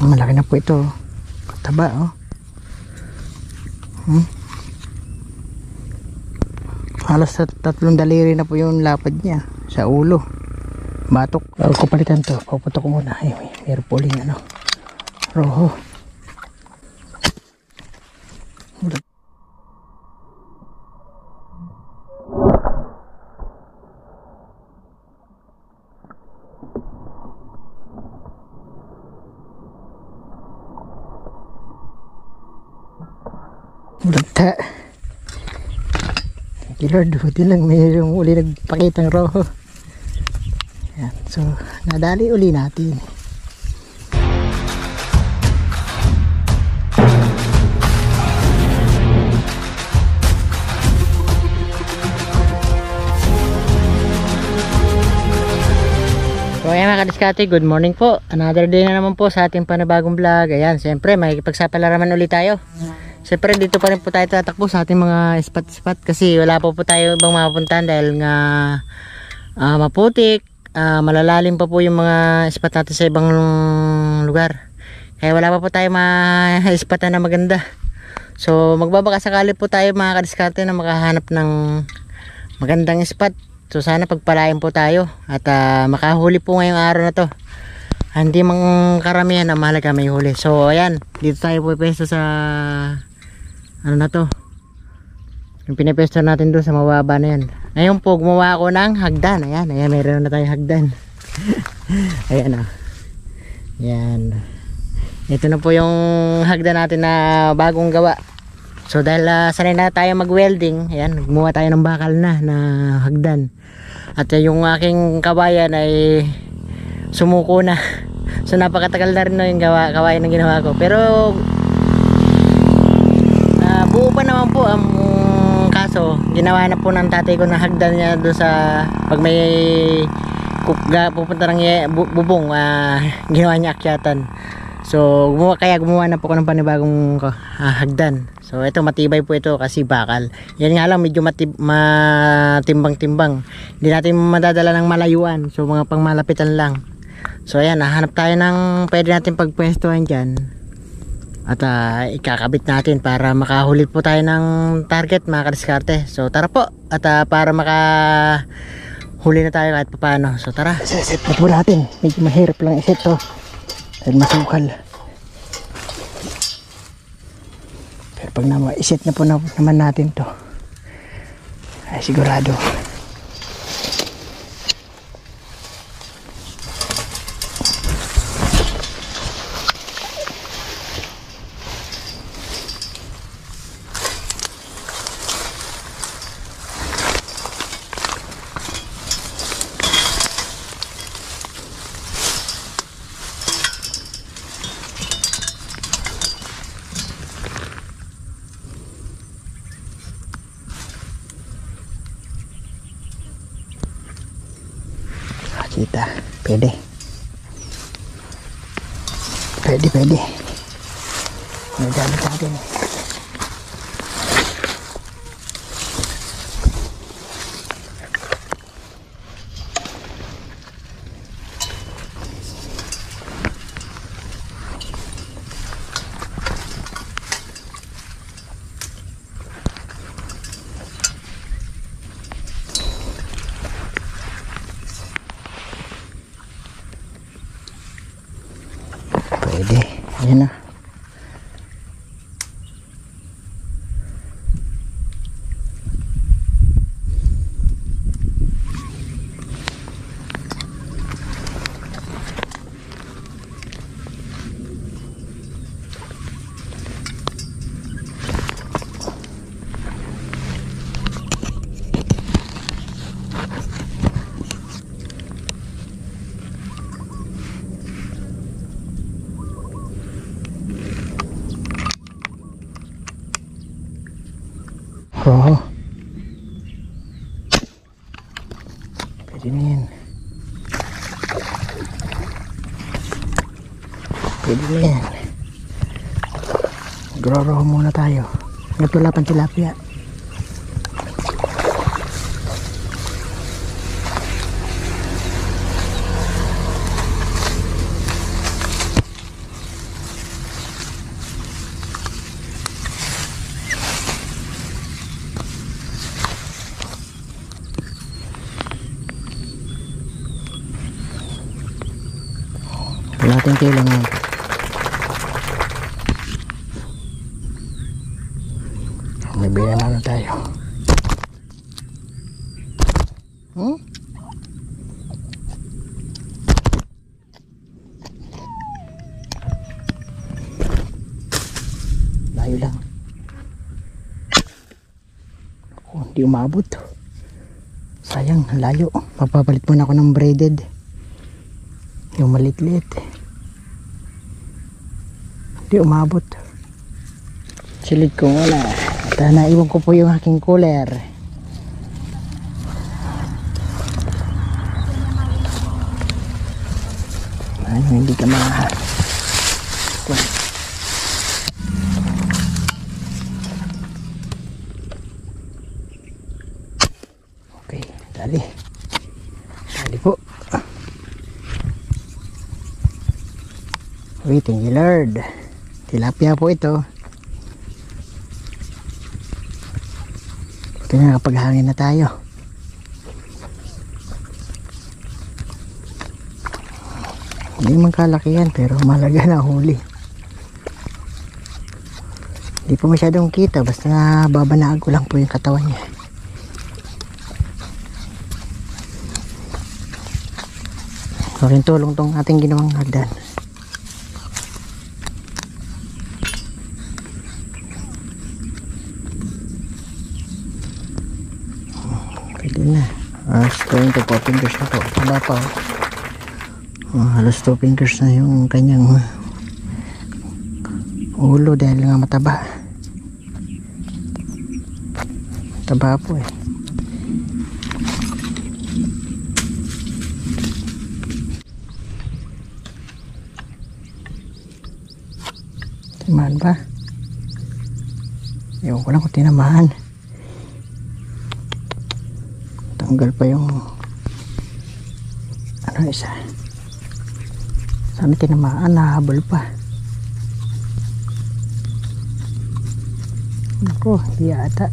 Malaki na po ito. Kataba oh. Halos 3 daliri na po yung lapad niya sa ulo. Batok. Bago ko palitan to, paputok ko muna. Ay, meron po uling ano, roho. Bulagta. Thank you Lord, buti lang mayroong uli nagpakitang roho. Yan. So nadali uli natin. So ayan mga kadiskate, good morning po. Another day na naman po sa ating panibagong vlog. Ayan, siyempre makikipagsapalaraman ulit tayo. Siyempre dito pa rin po tayo tatakbo sa ating mga spot kasi wala po tayo ibang mapuntahan dahil nga maputik, malalalim pa po yung mga spot natin sa ibang lugar. Kaya wala pa po tayo ma-spotan na maganda. So magbabaka sakali po tayo mga kadiskarte na makahanap ng magandang spot. So sana pagpalain po tayo at makahuli po ngayong araw na to. Hindi mang karamihan na mahalaga may huli. So ayan, dito tayo po pwesto sa ano na to, yung pinapesto natin doon sa mababa na yan. Ngayon po gumawa ako ng hagdan. Ayan, meron na tayong hagdan. Ayan yan, ito na po yung hagdan natin na bagong gawa. So dahil sanay na tayo mag welding, ayan, gumawa tayo ng bakal na hagdan. At yung aking kabayan ay sumuko na. So napakatagal na rin yung kawayan ng ginawa ko. Pero buo pa naman po ang kaso ginawa na po ng tatay ko na hagdan niya doon sa pag may pupunta ng bubong, ginawa niya akyatan. So gumawa na po ako ng panibagong hagdan. So ito matibay po ito kasi bakal. Yan nga lang medyo matimbang-timbang. Hindi natin madadala ng malayuan. So mga pangmalapitan lang. So ayan, nahanap tayo ng pwede natin pagpwestuhan dyan. At ikakabit natin para makahuli po tayo ng target mga kadiskarte. So tara po. At para makahuli na tayo kahit paano. So tara. Set na po natin. Medyo mahirap lang iset to. Dahil masukal. Pero pag iset na po naman natin to, ay sigurado. Kita, pwede. May gamit natin. Pwede, ayan na. Roho. Pwede na yan. Pwede na yan. Magroroho muna tayo. Nagtula pang tilapia. Kalating kilo naman. Nabili na tayo. Layo lang. Ako, hindi umabot. Sayang, layo. Mapapalit muna ako ng braided. Yung malit-lit. Hindi umabot. Silid ko wala. At naiwan ko po yung aking cooler. Ay, hindi ka okay, dali po. Thank you Lord. Tilapia po ito. Ito na, nakapaghangin na tayo. Hindi man kalaki yan, pero malaga na huli. Hindi po masyadong kita, basta babanaan ko lang po yung katawan niya. Maraming tulong tong ating ginawang hagdan. Pwede na. Going to 4 fingers na po. Taba pa. Halos 2 fingers na yung kanyang ulo dahil nga mataba. Taba po eh. Tinamaan ba? Ewan ko lang kung tinamaan. Tanggal pa yung ano isa. Sana tinamaan, nahabol pa. Ako, di ata.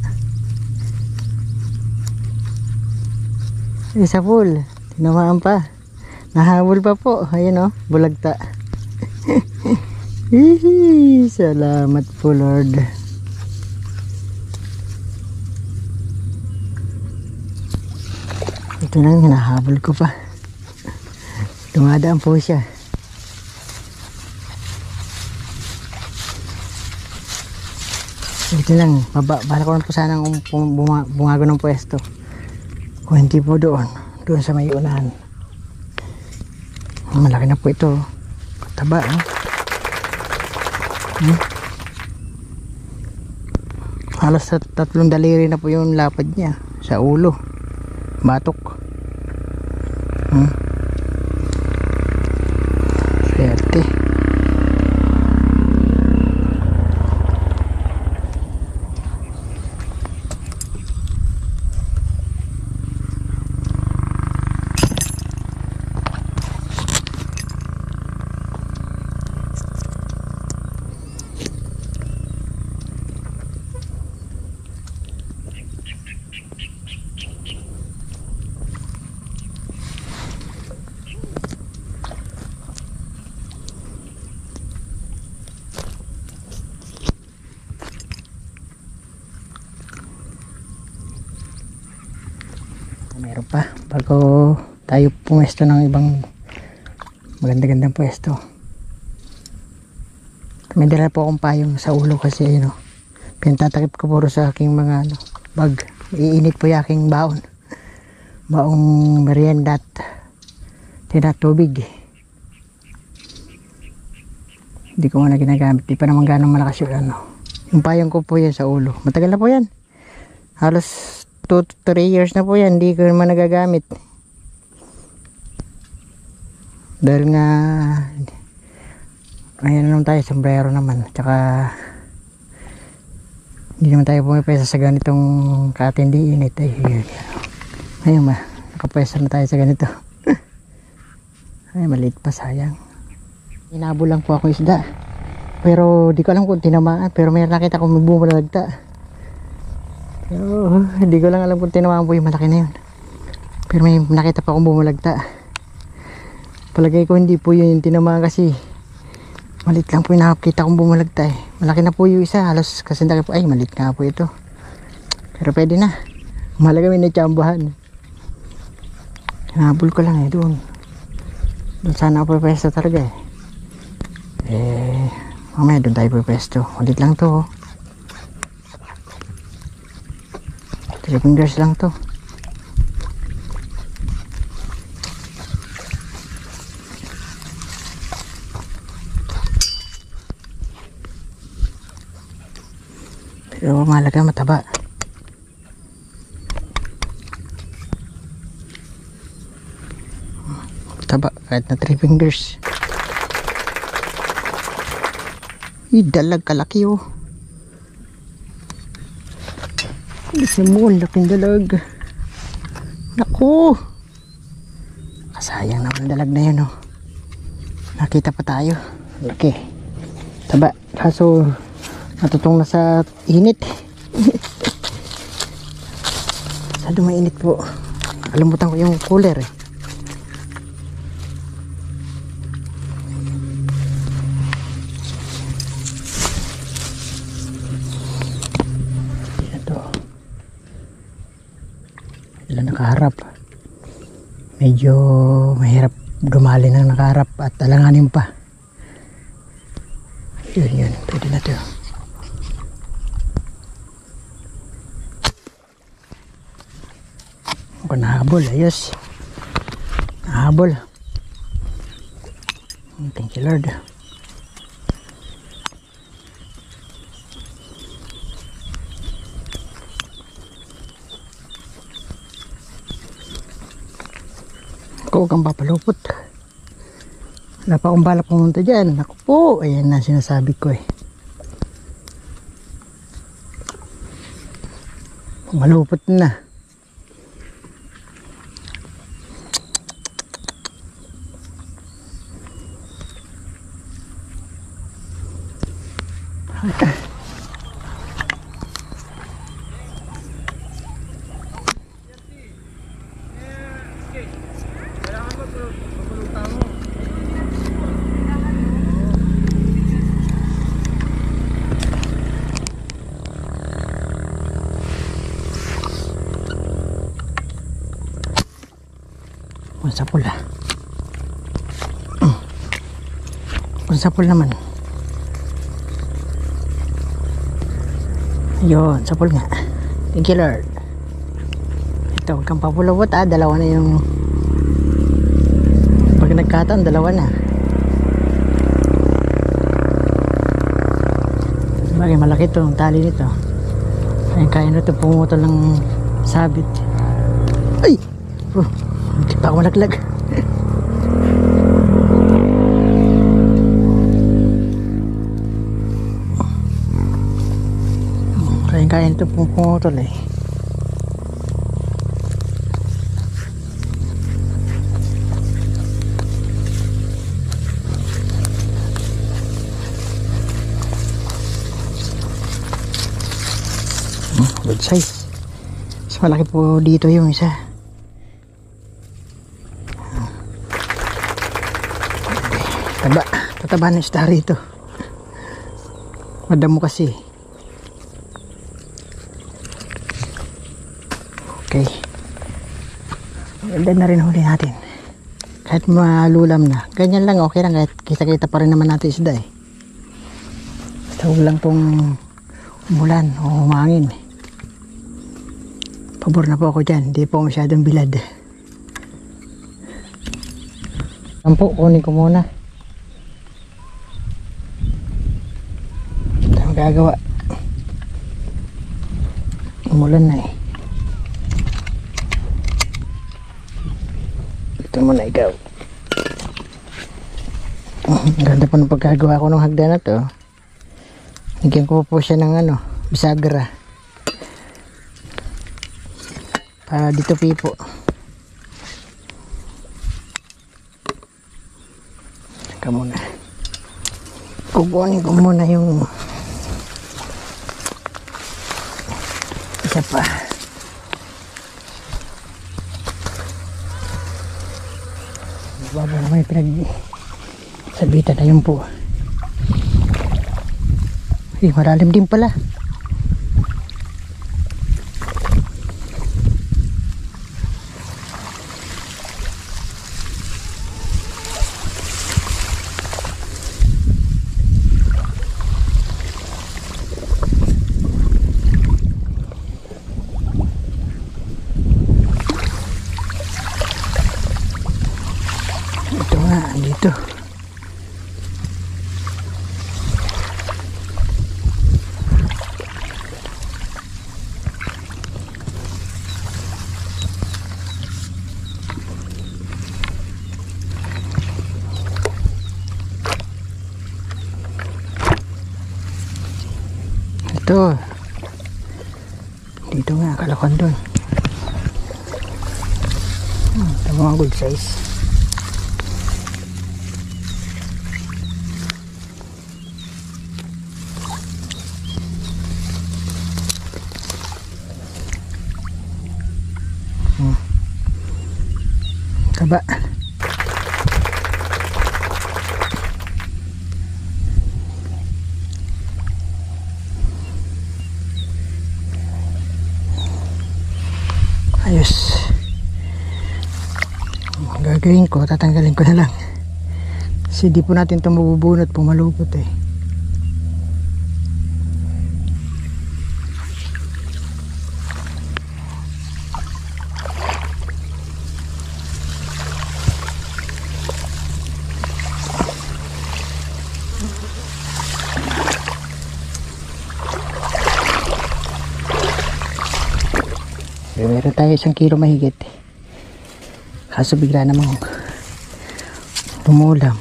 Isa full. Tinamaan pa. Nahabol pa po. Ayun o, bulagta. Hihi, salamat po Lord. Ito na, hinahabol ko pa. Dumadaan po siya. Ito lang, bala ko lang po sanang bumago ng pwesto. Kung hindi po doon sa may unahan. Malaki na po ito. Kataba, halos sa 3 daliri na po yung lapad niya sa ulo. Batok. Swerte. Meron pa bago tayo pumwesto ng ibang maganda-gandang pwesto. May dala po akong payong sa ulo kasi pinatatakip ko puro sa aking mga bag. Iinit po yung aking baong merienda at tinatubig. Hindi ko na ginagamit, di pa naman ganong malakas yung payong ko po yan sa ulo. Matagal na po yan, halos 2 to 3 years na po yan, hindi ko naman nagagamit dahil nga ayan naman tayo, sombrero naman, tsaka hindi naman tayo pumipesa sa ganitong katindi init. Ayun nakapesa na tayo sa ganito. Ay maliit pa, sayang. Inabo lang po ako isda, pero di ko alam kung tinamaan, pero may nakita ko may bumalagta. Pero hindi ko lang alam kung tinamaan po yung malaki na yun. Pero may nakita pa akong bumulagta. Palagay ko hindi po yun yung tinamaan kasi malit lang po yung nakakita kong bumalagta eh. Malaki na po yung isa, halos kasi laki po. Ay, malit nga po ito. Pero pwede na. Malaga may natsambahan. Hinabol ko lang eh, doon. Doon sana ako pwesto talaga eh. Mamaya doon tayo pwesto. Malit lang to. 3 fingers lang to. Pero mahalaga mataba. Taba kahit na 3 fingers. Dalag kalaki oh. Isa mo, laking dalag. Naku, kasayang naman dalag na yun oh. Nakita pa tayo. Okay, taba, kaso natutong na sa init. Masyado mainit po. Kalimutan ko yung cooler eh. Sila nakaharap, medyo mahirap dumali ng nakaharap at alanganin pa. Yun, pwede na to. Ako nahabol, ayos. Nahabol. Thank you Lord. Huwag kang papalupot. Wala pa akong balak pumunta dyan. Ako po, ayan na sinasabi ko eh. Malupot na. Sapul ah. Sapul naman. Ayun, sapul nga. Thank you Lord. Ito, huwag kang papulawot ah. Dalawa na yung pag nagkataon, dalawa na. Bagay, malaki ito ang tali nito. Ayun, kaya na ito pumutol ng sabit. Ay! Hindi pa ako malaglag. Kaya ito pumutol eh. Good size. Mas malaki po dito yung isa. Tataba na isda rito. Madamo kasi. Okay. Ganda na rin huli natin. Kahit malulam na. Ganyan lang, okay lang. Kahit kita-kita pa rin naman natin isda eh. Basta huwag lang tong umulan o humangin. Pabor na po ako dyan. Hindi po masyadong bilad. Yan po, kunin ko muna. Gagawa. Umulan na eh. Ito muna ikaw. Ganda pa ng pagkagawa ko ng hagdan na to. Higyan ko po siya ng bisagra. Para dito pipo. Teka muna. Kukunin ko muna yung isa pa. baba na may pinag sabitan na yun po. Ay, malalim din pala. Ito nga, dito. Ito. Dito nga, kalakan doon. Ito mga good size. Kaba. Ayos. Ang gagawin ko, tatanggalin ko na lang. Kasi di po natin ito mabubunot, pumalupot eh. Meron tayo 1 kilo mahigit. Kaso bigla namang tumulam.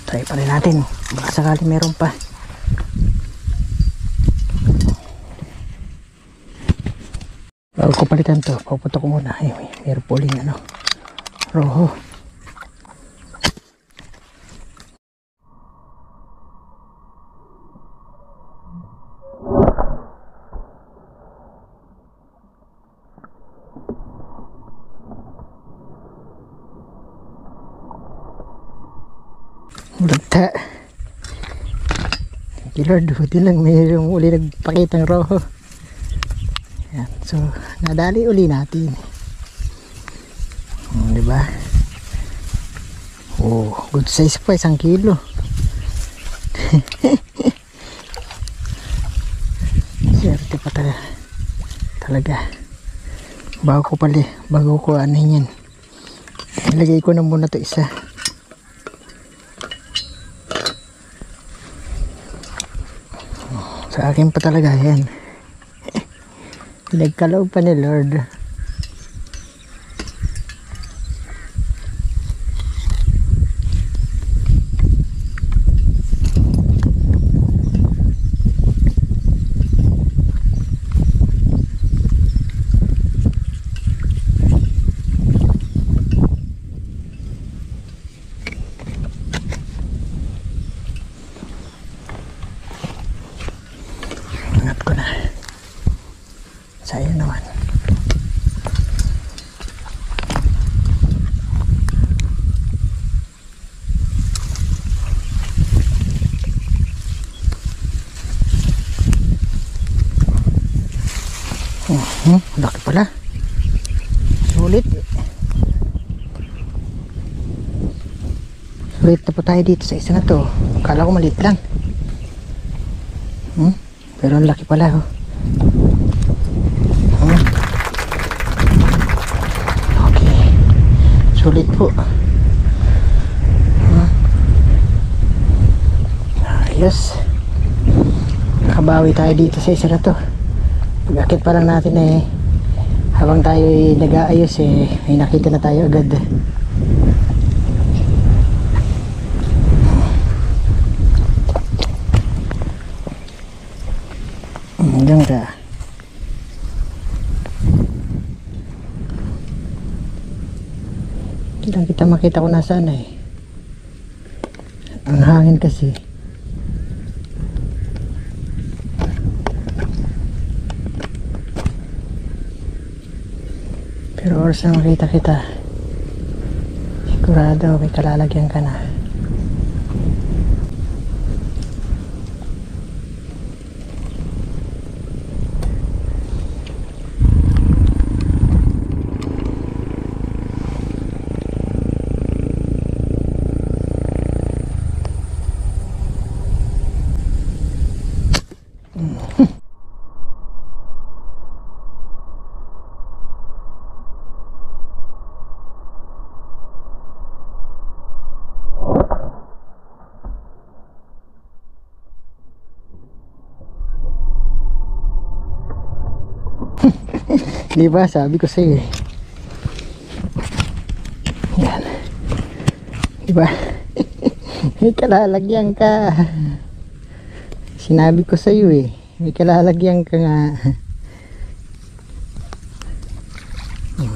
Try pa rin natin. Baka sakali meron pa. Bago ko palitan to, papunta ko muna. Ay, meron po uling ano, roho. Bulagta. Thank you Lord, buti lang mayroong uli nagpakita ng roho. Yan. So, nadali uli natin. Diba? Oh, good size pa, 1 kilo. Swerte pa talaga. Bago ko anin yan. Ilagay ko na muna to isa. Sa akin pa talaga yan. Nagkaloob pa ni Lord. Ingat ko na. Sayang naman. Laki pala. Sulit. Sulit na po tayo dito sa isa na to. Kala ko maliit lang. Pero ang laki pala. Okay. Sulit po. Ayos. Nakabawi tayo dito sa isa na to. Pag-akit pa lang natin eh, habang tayo nag-aayos eh, ay nakita na tayo agad. Diyan ka. Hindi lang kita makita kung nasaan eh. Ang hangin kasi. Pero oras na makita kita, sigurado may kalalagyan ka na. Diba sabi ko sa'yo eh. Yan. Diba? May kalalagyan ka. Sinabi ko sa'yo eh. May kalalagyan ka nga.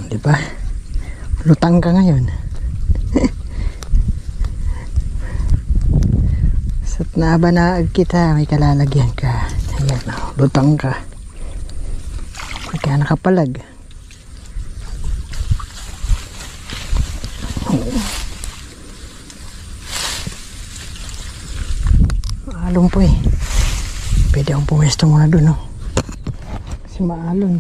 Diba? Lutang ka ngayon. Sat naabanaag kita, may kalalagyan ka. Ayan, lutang ka. Kaya nakapalag. Maalon po eh. Pwede akong pumesto muna dun, no? Kasi maalon.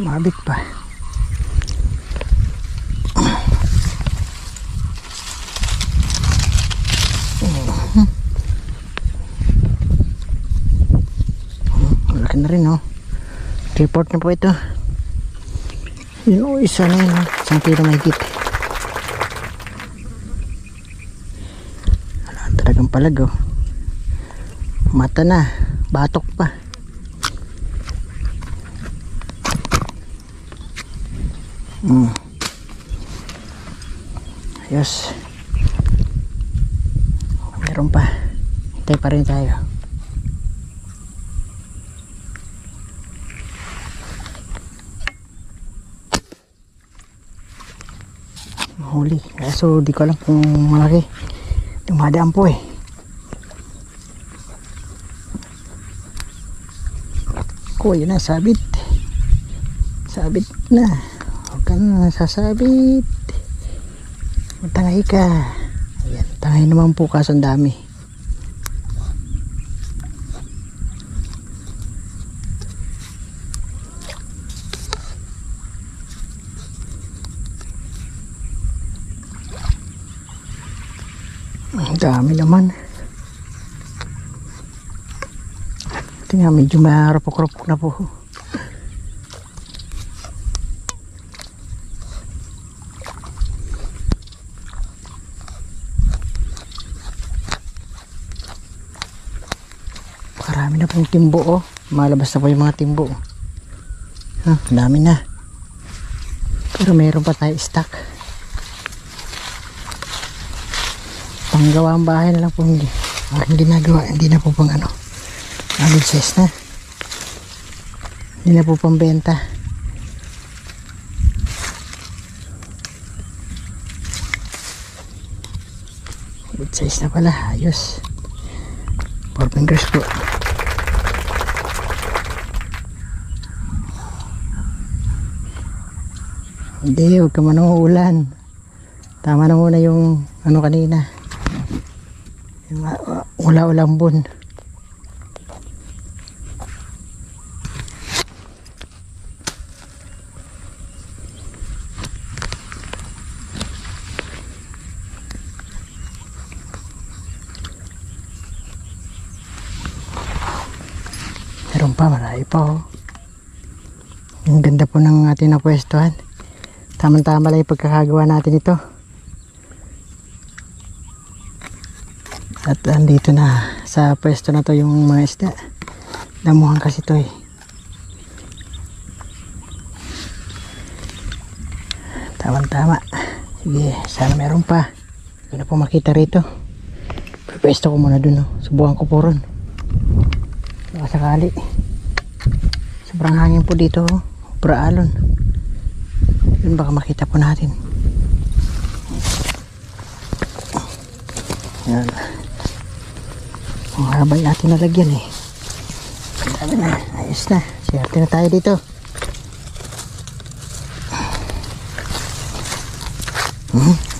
Mabit pa. Malaki na rin, oh. Report na po ito. Yun, isa na yun, oh. 1 kilo mahigit. Wala talagang palag, oh. Mata na. Batok pa. Ayos. Meron pa. Hintay pa rin tayo. Mahuli. Kaso di ko alam kung malaki. Dumadaan po eh. Yun na, sabit. Sabit na. Huwag ka na sasabit. Tangay ka. Ayan, tangay naman po kaso ang dami. Ang dami naman. Ito nga, medyo marupok-rupok na po. Marami na pong timbo, oh. Malabas na po yung mga timbo. Dami na. Pero mayroon pa tayo stock. Panggawa ang bahay na lang po hindi. Ang ginagawa, hindi na po pang ano. Good size na. Hindi na po pang benta. Good size na pala. Ayos. 4 fingers po. Hindi, huwag ka manuulan. Tama na muna yung ano kanina. Yung ula-ulambon. Meron pa, marami pa, oh. Ang ganda po ng ating napwestuhan. Tama-tama lang yung pagkakagawa natin ito. At andito na sa pwesto na to yung mga isda. Damuhan kasi to eh. Tama. Sige, sana meron pa. Hindi na po makita rito. Pwesto ko muna dun. Subukan ko po ron. Baka sakali. Sobrang hangin po dito. Braalon. Yun baka makita po natin. Yan. Ang habay natin nalagyan eh. Sabi na, ayos na. Siyerte na tayo dito.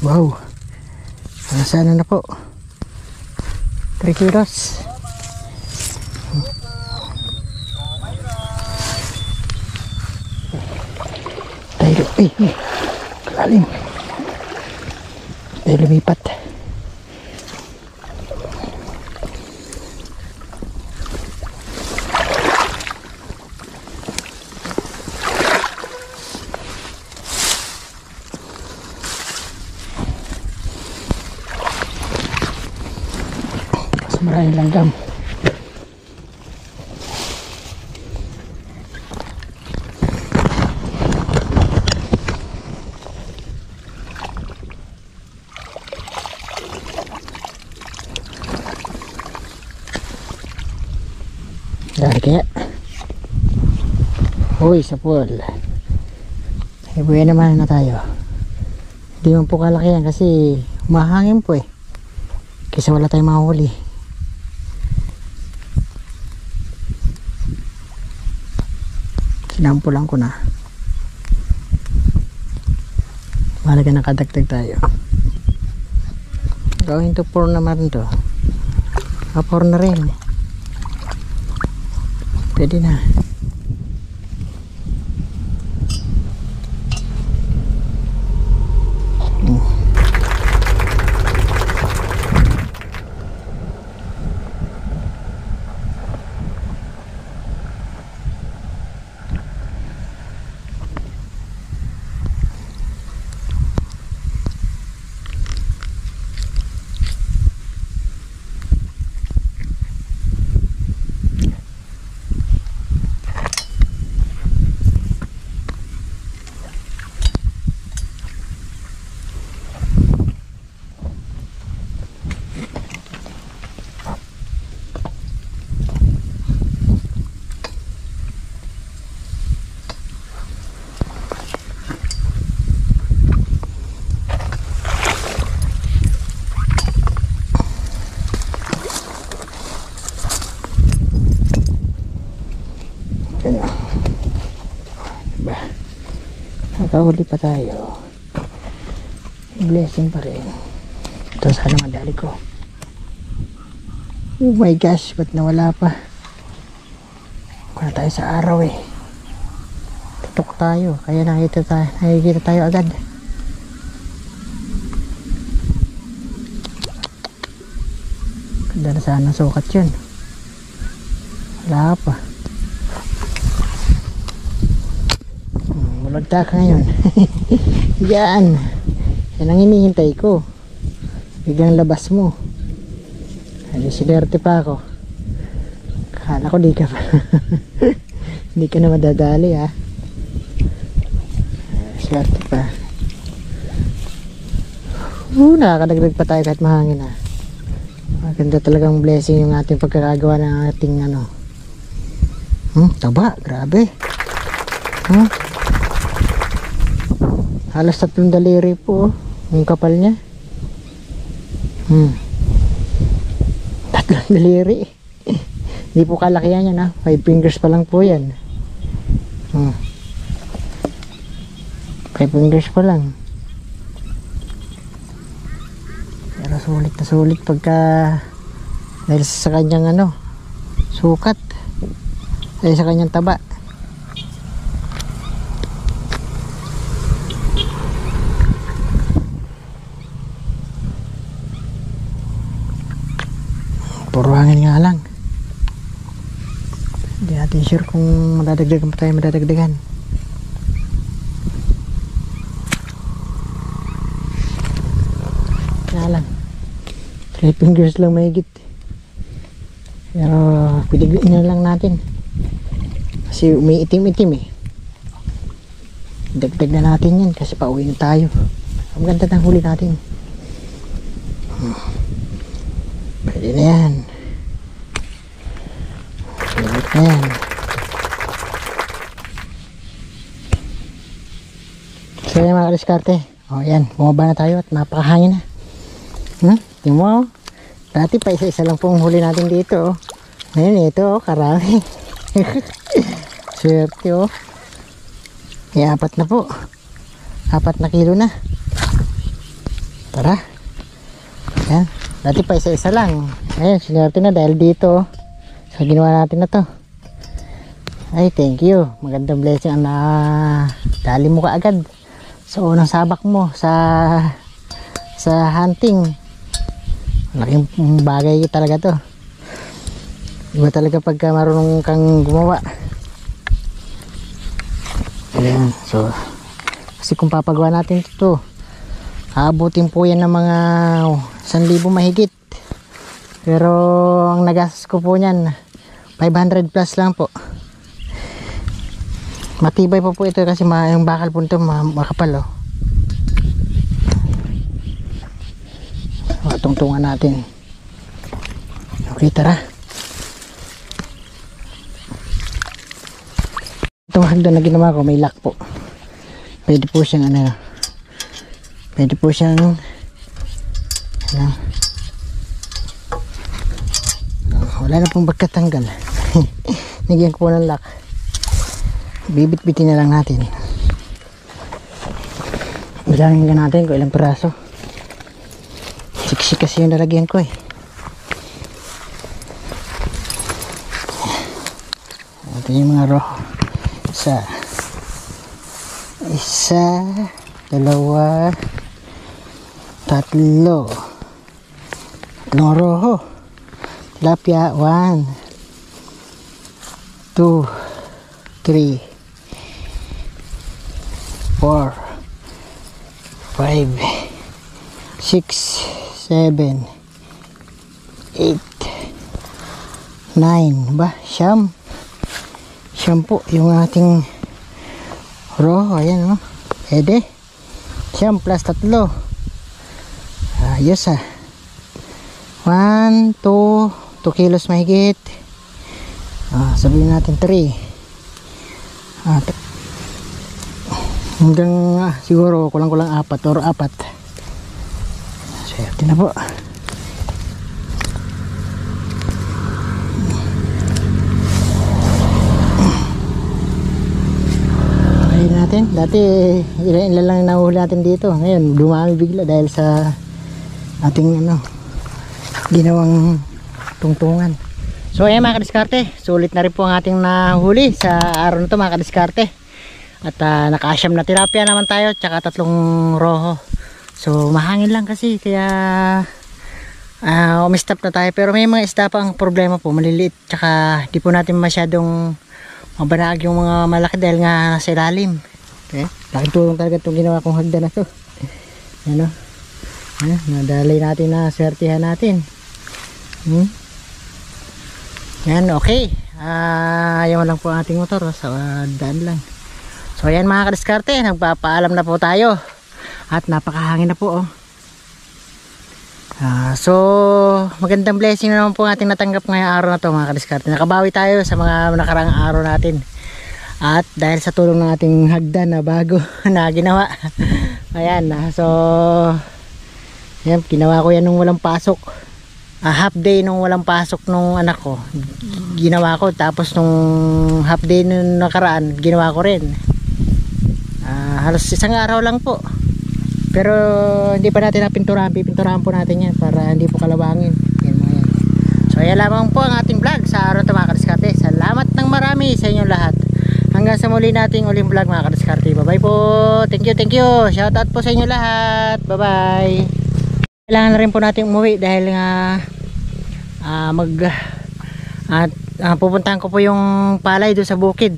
Wow. Sana na po. 3 kilos. Tayo, kalalim. Tayo lumipat. Maraming langgam. Dahil kaya uy sa pool buhay naman na tayo. Hindi man po kalaki yan kasi mahangin po eh, kaysa wala tayong mahuli. Sinampulan ko na. Malaga nakadagdag tayo. Gawin to 4 naman to. 4 na rin. Pwede na. Nakahuli pa tayo. Blessing pa rin. Ito sana madali ko. Oh my gosh, ba't nawala pa? Wala tayo sa araw eh. Tutok tayo, kaya nakikita tayo agad. Ganda na sana sukat yun. Wala pa. Mulagta ka ngayon. Yan. Yan ang hinihintay ko. Biglang labas mo. Ay, sinerte pa ako. Kala ko di ka pa. Hindi ka na madadali ha. Swerte pa. Nakakadagdag pa tayo kahit mahangin ha. Maganda talagang blessing yung ating pagkakagawa ng ating ano. Taba, grabe. Halos 3 daliri po yung kapal niya. 3 daliri. Hindi po kalakihan yan ha. 5 fingers pa lang po yan. 5 fingers pa lang. Pero sulit na sulit pagka dahil sa kanyang ano, sukat. Dahil sa kanyang taba. Puro hangin nga lang. Hindi natin sure kung madadagdagan pa tayo madadagdagan. Nga lang 3 fingers lang mahigit. Pero piligin na lang natin. Kasi umiitim-itim eh. Dagdag na natin yan kasi pauwi na tayo. Ang ganda ng huli natin. Pwede na yan. Pwede na yan. So yan mga kadiskarte. O yan, bumaba na tayo at napakahangin na. Tingnan mo. Dati pa isa-isa lang pong huli natin dito. Ngayon ito, karami. Swerte oh. Kaya 4 na po. 4 na kilo na. Tara. Yan. Dati pa isa-isa lang. Ayun, swerte na dahil dito. So ginawa natin na to. Ay, thank you. Magandang blessing ang dali mo kaagad. So unang sabak mo sa hunting. Laking bagay talaga to. Iba talaga pagka marunong kang gumawa. Ayan, so kasi kung papagawa natin ito, aabutin po yan ng mga 1,000 mahigit. Pero ang nagastos ko po niyan 500 plus lang po. Matibay pa po ito kasi yung bakal po ito makapal oh. Tungtungan natin. Okay, tara. Itong hagdan na ginawa ko may lock po. Pwede po siyang pwede po siyang wala na pong pagkatanggal. Nagyan ko po ng lock. Bibit-bitin na lang natin. Bilangin ka natin kung ilang piraso. Siksik kasi yung nalagyan ko eh. Ito yung mga roho. Isa, dalawa, tatlo. Tatlong roho. Tilapia, 1, 2, 3, 4, 5, 6, 7, 8, 9 ba? Siyam po yung ating roho. Ayan o. Pwede. Siyam plus 3. Ayos 1, 2 kilos mahigit. Sabihin natin 3. Hanggang siguro kulang-kulang 4 or 4. Swerte na po. Ayun natin. Dati ilan lang nahuhuli natin dito. Ngayon dumami bigla dahil sa ating ginawang tungtungan. So ayan mga kadiskarte, sulit na rin po ang ating nahuli sa araw na to mga kadiskarte. At nakasyam na tilapia naman tayo, tsaka 3 roho. So mahangin lang kasi kaya umistop na tayo. Pero may mga isda pa ang problema po, maliliit. Tsaka di po natin masyadong mabanag yung mga malaki dahil nga nasa ilalim. Okay? Laking tulong talaga itong ginawa kong hagdan na to. Yan o. Nadalay natin na swertihan natin. Yan, okay. Ayaw lang po ang ating motor sa daan lang. So ayan mga kadiskarte, nagpapaalam na po tayo. At napakahangin na po oh. So magandang blessing na naman po ating natanggap ngayong araw na to mga kadiskarte. Nakabawi tayo sa mga nakaraang araw natin. At dahil sa tulong ng ating hagdan na bago na ginawa. Ayan, so yan, ginawa ko yan nung walang pasok. Half day nung walang pasok nung anak ko ginawa ko, tapos nung half day nung nakaraan ginawa ko rin. Halos isang araw lang po, pero hindi pa natin napinturahan. Pipinturahan po natin yan para hindi po kalawangin yan, mga yan. So ayan lamang po ang ating vlog sa araw ito mga kadiskarte. Salamat ng marami sa inyong lahat. Hanggang sa muli nating uling vlog mga kadiskarte. Bye bye po. Thank you. Shout out po sa inyo lahat. Bye bye. Kailangan na rin po natin umuwi dahil nga pupuntahan ko po yung palay doon sa bukid.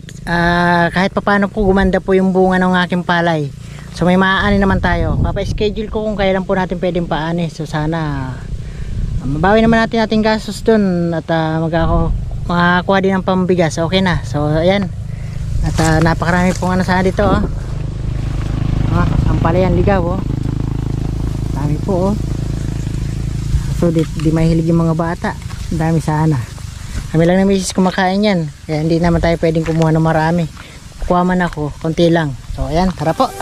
Kahit papaano po gumanda po yung bunga ng aking palay. So may maaani naman tayo. Papa-schedule ko kung kailan po natin pwedeng paani. So sana Mabawi naman natin ating gastos dun at makakuha din ng pambigas. Okay na. So ayan. At napakarami pong ano sana dito oh. Ang palayan ligaw oh. Dami po oh. So di mahilig yung mga bata. Dami sana. Kami lang na misis kumakain yan. Kaya hindi naman tayo pwedeng kumuha ng marami. Kukuha man ako, konti lang. So ayan, tara po.